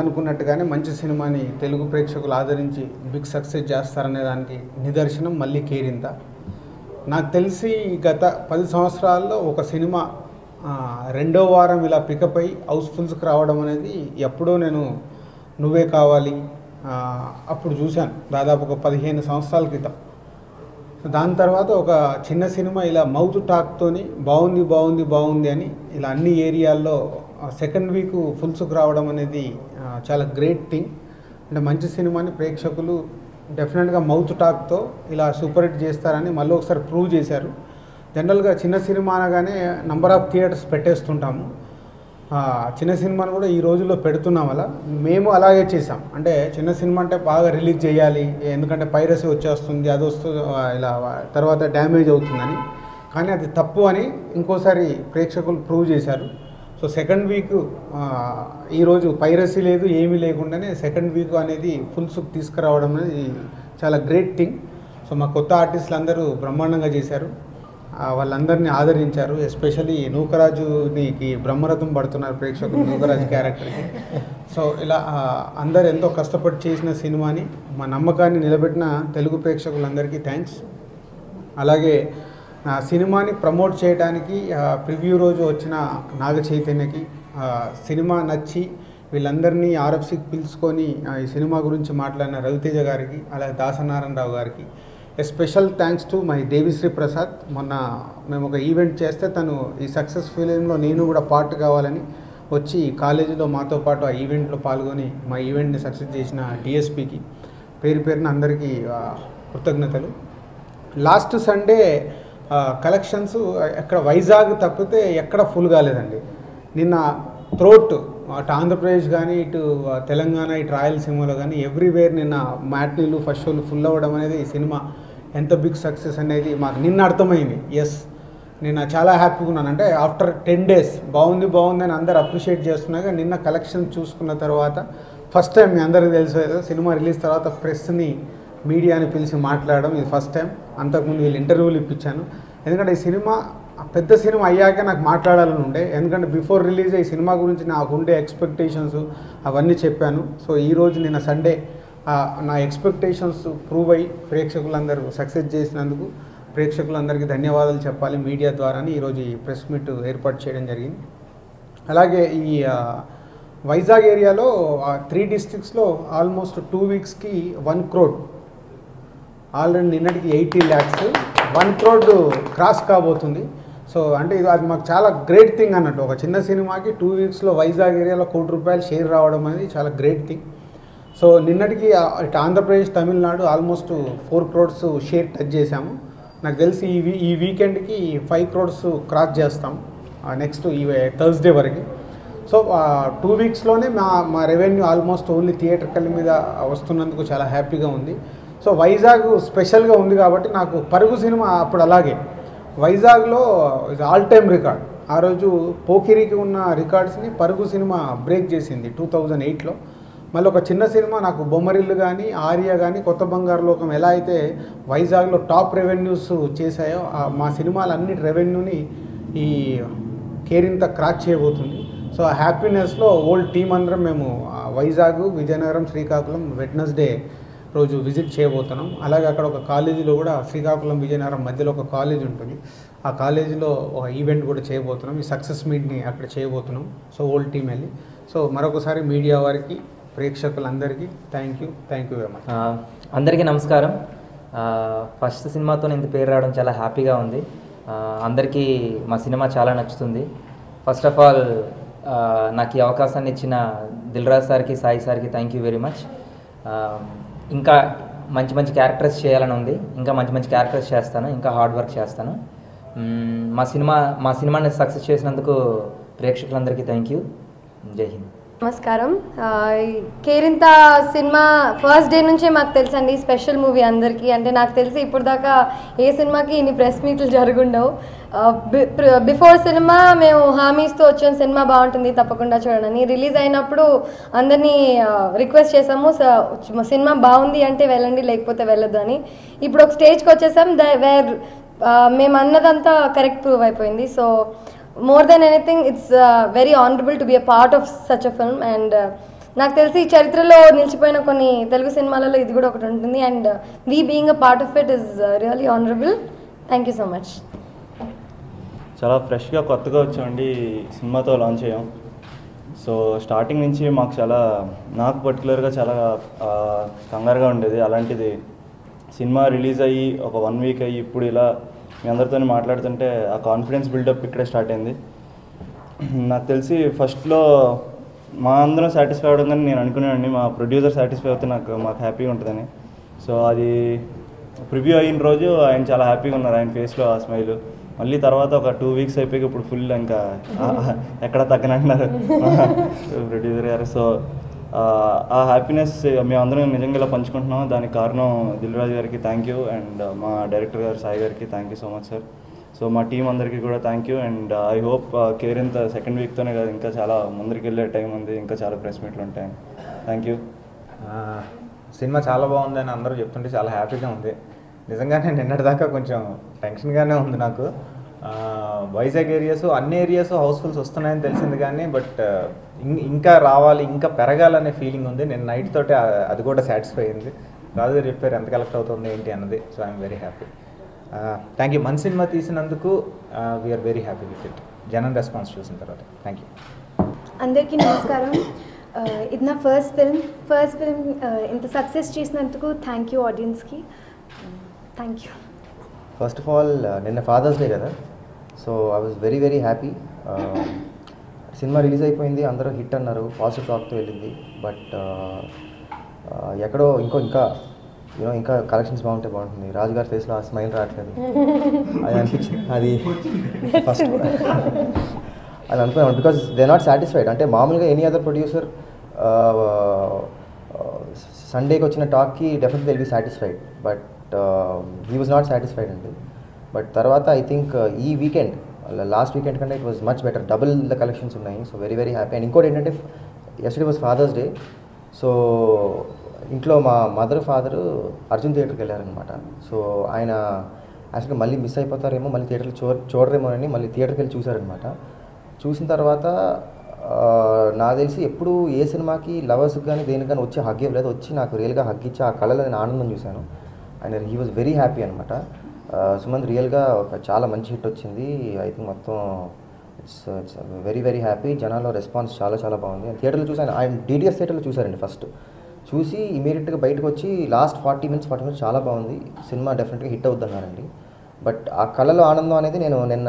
అనుకున్నట్టుగానే మంచి సినిమాని తెలుగు ప్రేక్షకులు ఆదరించి బిగ్ సక్సెస్ చేస్తారనే దానికి నిదర్శనం మళ్ళీ కేరింత. నాకు తెలిసి గత 10 సంవత్సరాల్లో ఒక సినిమా రెండో వారం ఇలా పికప్ అయి హౌస్ఫుల్స్కి రావడం అనేది ఎప్పుడో నేను నువ్వే కావాలి అప్పుడు చూశాను, దాదాపు ఒక 15 సంవత్సరాల క్రితం. దాని తర్వాత ఒక చిన్న సినిమా ఇలా మౌత్ టాక్తోని బాగుంది బాగుంది బాగుంది అని ఇలా అన్ని ఏరియాల్లో సెకండ్ వీక్ ఫుల్స్కి రావడం అనేది చాలా గ్రేట్ థింగ్. అంటే మంచి సినిమాని ప్రేక్షకులు డెఫినెట్గా మౌత్ టాక్తో ఇలా సూపర్ హిట్ చేస్తారని మళ్ళీ ఒకసారి ప్రూవ్ చేశారు. జనరల్గా చిన్న సినిమా అనగానే నంబర్ ఆఫ్ థియేటర్స్ పెట్టేస్తుంటాము. చిన్న సినిమాను కూడా ఈ రోజుల్లో పెడుతున్నాం. అలా మేము అలాగే చేసాం. అంటే చిన్న సినిమా అంటే బాగా రిలీజ్ చేయాలి, ఎందుకంటే పైరసీ వచ్చేస్తుంది, అది వస్తుంది, ఇలా తర్వాత డ్యామేజ్ అవుతుందని. కానీ అది తప్పు అని ఇంకోసారి ప్రేక్షకులు ప్రూవ్ చేశారు. సో సెకండ్ వీక్ ఈరోజు పైరసీ లేదు, ఏమీ లేకుండానే సెకండ్ వీక్ అనేది ఫుల్స్కి తీసుకురావడం అనేది చాలా గ్రేట్ థింగ్. సో మా కొత్త ఆర్టిస్టులు అందరూ బ్రహ్మాండంగా చేశారు, వాళ్ళందరినీ ఆదరించారు. ఎస్పెషల్లీ నూకరాజుకి బ్రహ్మరథం పడుతున్నారు ప్రేక్షకులు నూకరాజు క్యారెక్టర్కి. సో ఇలా అందరు ఎంతో కష్టపడి చేసిన సినిమాని మా నమ్మకాన్ని నిలబెట్టిన తెలుగు ప్రేక్షకులందరికీ థ్యాంక్స్. అలాగే సినిమాని ప్రమోట్ చేయడానికి ప్రివ్యూ రోజు వచ్చిన నాగ చైతన్యకి, సినిమా నచ్చి వీళ్ళందరినీ ఆర్ఎఫ్సికి పిలుచుకొని ఈ సినిమా గురించి మాట్లాడిన రవితేజ గారికి, అలాగే దాసనారాయణరావు గారికి special thanks to my Devisri Prasad. మొన్న మేము ఒక ఈవెంట్ చేస్తే తను ఈ సక్సెస్ ఫిలింలో నేను కూడా పార్ట్ కావాలని వచ్చి కాలేజీలో మాతో పాటు ఆ ఈవెంట్లో పాల్గొని మా ఈవెంట్ని సక్సెస్ చేసిన డిఎస్పికి పేరు పేరున అందరికీ కృతజ్ఞతలు. లాస్ట్ సండే కలెక్షన్స్ ఎక్కడ వైజాగ్ తప్పితే ఎక్కడ ఫుల్ కాలేదండి. నిన్న త్రోట్ అటు ఆంధ్రప్రదేశ్ కానీ ఇటు తెలంగాణ ఇటు రాయలసీమలో కానీ ఎవ్రీవేర్ నిన్న మ్యాట్నీలు ఫస్ట్ షోలు ఫుల్ అవ్వడం అనేది ఈ సినిమా ఎంత బిగ్ సక్సెస్ అనేది మాకు నిన్న అర్థమైంది. ఎస్, నేను చాలా హ్యాపీగా ఉన్నాను. అంటే ఆఫ్టర్ 10 days బాగుంది బాగుంది అని అందరు అప్రిషియేట్ చేస్తున్నాగా నిన్న కలెక్షన్ చూసుకున్న తర్వాత ఫస్ట్ టైం మీ అందరికీ తెలుసు కదా, సినిమా రిలీజ్ తర్వాత ప్రెస్ని మీడియాని పిలిచి మాట్లాడడం ఇది ఫస్ట్ టైం. అంతకుముందు వీళ్ళు ఇంటర్వ్యూలు ఇప్పించాను. ఎందుకంటే ఈ సినిమా పెద్ద సినిమా అయ్యాక నాకు మాట్లాడాలని ఉండే, ఎందుకంటే బిఫోర్ రిలీజ్ ఈ సినిమా గురించి నాకు ఉండే ఎక్స్పెక్టేషన్స్ అవన్నీ చెప్పాను. సో ఈరోజు నిన్న సండే నా ఎక్స్పెక్టేషన్స్ ప్రూవ్ అయ్యి ప్రేక్షకులందరూ సక్సెస్ చేసినందుకు ప్రేక్షకులందరికీ ధన్యవాదాలు చెప్పాలి మీడియా ద్వారాని ఈరోజు ఈ ప్రెస్ మీట్ ఏర్పాటు చేయడం జరిగింది. అలాగే ఈ వైజాగ్ ఏరియాలో 3 districtsలో ఆల్మోస్ట్ 2 weeksకి 1 crore, ఆల్రెడీ నిన్నటికి 80 lakhs, 1 crore క్రాస్ కాబోతుంది. సో అంటే అది మాకు చాలా గ్రేట్ థింగ్ అన్నట్టు. ఒక చిన్న సినిమాకి 2 weeksలో వైజాగ్ ఏరియాలో ₹1 crore షేర్ రావడం అనేది చాలా గ్రేట్ థింగ్. సో నిన్నటికి ఇటు Andhra Pradesh Tamil Nadu almost 4 crores share touch చేశాము. నాకు తెలిసి ఈ వీకెండ్కి 5 crores క్రాస్ చేస్తాం నెక్స్ట్ ఈ థర్స్డే వరకు. సో 2 weeksలోనే మా రెవెన్యూ ఆల్మోస్ట్ ఓన్లీ థియేటర్ మీద వస్తున్నందుకు చాలా హ్యాపీగా ఉంది. సో వైజాగ్ స్పెషల్గా ఉంది కాబట్టి నాకు పరుగు సినిమా అప్పుడు అలాగే వైజాగ్లో ఆల్ టైమ్ రికార్డ్. ఆ రోజు పోకిరికి ఉన్న రికార్డ్స్ని పరుగు సినిమా బ్రేక్ చేసింది 2008లో. మళ్ళీ ఒక చిన్న సినిమా నాకు బొమ్మరిల్లు కానీ ఆర్య కానీ కొత్త బంగారు లోకం ఎలా అయితే వైజాగ్లో టాప్ రెవెన్యూస్ చేశాయో మా సినిమాలన్నిటి రెవెన్యూని ఈ కేరింత క్రాక్ చేయబోతుంది. సో ఆ హ్యాపీనెస్లో ఓల్డ్ టీం అందరం మేము వైజాగ్, విజయనగరం, శ్రీకాకుళం వెడ్నెస్డే రోజు విజిట్ చేయబోతున్నాం. అలాగే అక్కడ ఒక కాలేజీలో కూడా శ్రీకాకుళం విజయనగరం మధ్యలో ఒక కాలేజ్ ఉంటుంది, ఆ కాలేజీలో ఒక ఈవెంట్ కూడా చేయబోతున్నాం. ఈ సక్సెస్ మీట్ని అక్కడ చేయబోతున్నాం. సో ఓల్డ్ టీం వెళ్ళి. సో మరొకసారి మీడియా వారికి ప్రేక్షకులందరికీ థ్యాంక్ యూ వెరీ మచ్. అందరికీ నమస్కారం. ఫస్ట్ సినిమాతో ఇంత పేరు రావడం చాలా హ్యాపీగా ఉంది. అందరికీ మా సినిమా చాలా నచ్చుతుంది. ఫస్ట్ ఆఫ్ ఆల్ నాకు ఈ అవకాశాన్ని ఇచ్చిన దిల్రాజ్ సార్కి, సాయి సార్కి థ్యాంక్ యూ వెరీ మచ్. ఇంకా మంచి మంచి క్యారెక్టర్స్ చేయాలని ఉంది, ఇంకా మంచి మంచి క్యారెక్టర్స్ చేస్తాను, ఇంకా హార్డ్ వర్క్ చేస్తాను. మా సినిమాని సక్సెస్ చేసినందుకు ప్రేక్షకులందరికీ థ్యాంక్ యూ. జై హింద్. నమస్కారం. కేరింత సినిమా ఫస్ట్ డే నుంచే మాకు తెలుసండి, స్పెషల్ మూవీ అందరికీ. అంటే నాకు తెలిసి ఇప్పుడు దాకా ఏ సినిమాకి ఇన్ని ప్రెస్ మీట్లు జరుగుండవు. బిఫోర్ సినిమా మేము హామీస్తో వచ్చిన సినిమా బాగుంటుంది తప్పకుండా చూడండి. రిలీజ్ అయినప్పుడు అందరినీ రిక్వెస్ట్ చేసాము, సినిమా బాగుంది అంటే వెళ్ళండి లేకపోతే వెళ్ళొద్దు అని. ఇప్పుడు ఒక స్టేజ్కి వచ్చేసాం వేర్ మేము అన్నదంతా కరెక్ట్ ప్రూవ్ అయిపోయింది. So more than anything, it's very honorable to be a part of such a film, and నాకు తెలిసి ఈ చరిత్రలో నిలిచిపోయిన కొన్ని తెలుగు సినిమాలలో ఇది కూడా ఒకటి ఉంటుంది. And we being a part of it is really honourable. Thank you so much. చాలా ఫ్రెష్గా కొత్తగా వచ్చామండి సినిమాతో లాంచ్ అయ్యాం. సో స్టార్టింగ్ నుంచి మాకు నాకు పర్టికులర్గా చాలా కంగారుగా ఉండేది. అలాంటిది సినిమా రిలీజ్ అయ్యి ఒక 1 వీక్ అయ్యి ఇప్పుడు ఇలా మీ అందరితో మాట్లాడుతుంటే ఆ కాన్ఫిడెన్స్ బిల్డప్ ఇక్కడే స్టార్ట్ అయింది. నాకు తెలిసి ఫస్ట్లో మా అందరం సాటిస్ఫై అవ్వడం కానీ నేను అనుకున్నానండి మా ప్రొడ్యూసర్ సాటిస్ఫై అవుతే మాకు హ్యాపీగా ఉంటుందని. సో అది ప్రివ్యూ అయిన రోజు ఆయన చాలా హ్యాపీగా ఉన్నారు, ఆయన ఫేస్లో ఆ స్మైల్. మళ్ళీ తర్వాత ఒక 2 వీక్స్ అయిపోయి ఇప్పుడు ఫుల్ ఇంకా ఎక్కడ తగ్గనంటున్నారు ప్రొడ్యూసర్ గారు. సో ఆ హ్యాపీనెస్ మేమందరం నిజంగా ఇలా పంచుకుంటున్నాం. దానికి కారణం దిల్ రాజు గారికి థ్యాంక్ యూ, అండ్ మా డైరెక్టర్ గారు సాయి గారికి thank you so much sir. So మా టీం అందరికీ కూడా thank you. And I hope Kerintha second వీక్తోనే కాదు, ఇంకా చాలా ముందరికి వెళ్ళే టైం ఉంది, ఇంకా చాలా ప్రెస్ మీట్లు ఉంటాయి. Thank you. సినిమా చాలా బాగుందని అందరూ చెప్తుంటే చాలా హ్యాపీగా ఉంది. నిజంగానే నిన్నటిదాకా కొంచెం టెన్షన్గానే ఉంది నాకు. వైజాగ్ అన్ని ఏరియాస్ హౌస్ఫుల్స్ వస్తున్నాయని తెలిసింది కానీ బట్ ఇంకా రావాలి, ఇంకా పెరగాలనే ఫీలింగ్ ఉంది. నేను నైట్ తోటే అది కూడా సాటిస్ఫై అయింది. రాజు గారు చెప్పారు ఎంత కలెక్ట్ అవుతుంది ఏంటి అన్నది. So I'm very happy. Thank you. మన సినిమా తీసినందుకు we're very happy with it. జనం రెస్పాన్స్ చూసిన తర్వాత థ్యాంక్ యూ. అందరికీ నమస్కారం. ఇది నా ఫస్ట్ ఫిల్మ్ ఇంత సక్సెస్ చేసినందుకు థ్యాంక్ యూ ఆడియన్స్కి. Thank you. First of all నిన్న ఫాదర్స్ డే కదా, so I was very very happy. సినిమా రిలీజ్ అయిపోయింది, అందరూ హిట్ అన్నారు, పాజిటివ్ టాక్తో వెళ్ళింది. బట్ ఎక్కడో ఇంకా కలెక్షన్స్ బాగుంటుంది. రాజుగారి ఫేస్లో ఆ స్మైల్ రావట్లేదు, అది అనిపించింది. అది ఫస్ట్ అది అనుకున్నాను బికాజ్ దే నాట్ సాటిస్ఫైడ్. అంటే మామూలుగా ఎనీ అదర్ ప్రొడ్యూసర్ సండేకి వచ్చిన టాక్కి definitely will be satisfied, but he was not satisfied అండి. బట్ తర్వాత ఐ థింక్ ఈ వీకెండ్ లాస్ట్ వీకెండ్ కంటే it was much better, double the collections ఉన్నాయి. So very very happy. And ఇంకోటి ఏంటంటే yesterday was father's day. So ఇంట్లో మా mother father Arjun థియేటర్కి వెళ్ళారనమాట. సో ఆయన యాక్చువల్గా మళ్ళీ మిస్ అయిపోతారేమో, మళ్ళీ థియేటర్లో చూడరేమో అని మళ్ళీ థియేటర్కి వెళ్ళి చూశారనమాట. చూసిన తర్వాత నాకు తెలిసి ఎప్పుడు ఏ సినిమాకి లవర్స్కి కానీ దేనికి కానీ వచ్చి హగ్ ఇవ్వలేదు. వచ్చి నాకు రియల్గా హగ్ ఇచ్చి ఆ కళలో నేను ఆనందం చూశాను. And he was very happy అనమాట. సుమంత్ రియల్గా ఒక చాలా మంచి హిట్ వచ్చింది. ఐ థింక్ మొత్తం ఇట్స్ వెరీ వెరీ హ్యాపీ. జనాల్లో రెస్పాన్స్ చాలా చాలా బాగుంది. థియేటర్లో చూసాను, ఆయన DTS థియేటర్లో చూసారండి. ఫస్ట్ చూసి ఇమీడియట్గా బయటకు వచ్చి లాస్ట్ 40 minutes చాలా బాగుంది, సినిమా డెఫినెట్గా హిట్ అవుతున్నారండి. బట్ ఆ కళలో ఆనందం అనేది నేను నిన్న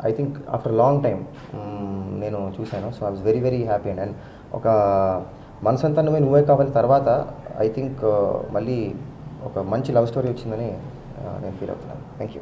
I think after long time నేను చూశాను. So I was very very happy. And ఒక మనసంతా నువ్వే కావాలి తర్వాత ఐ థింక్ మళ్ళీ ఒక మంచి లవ్ స్టోరీ వచ్చిందని నేను ఫీల్ అవుతున్నాను. Thank you.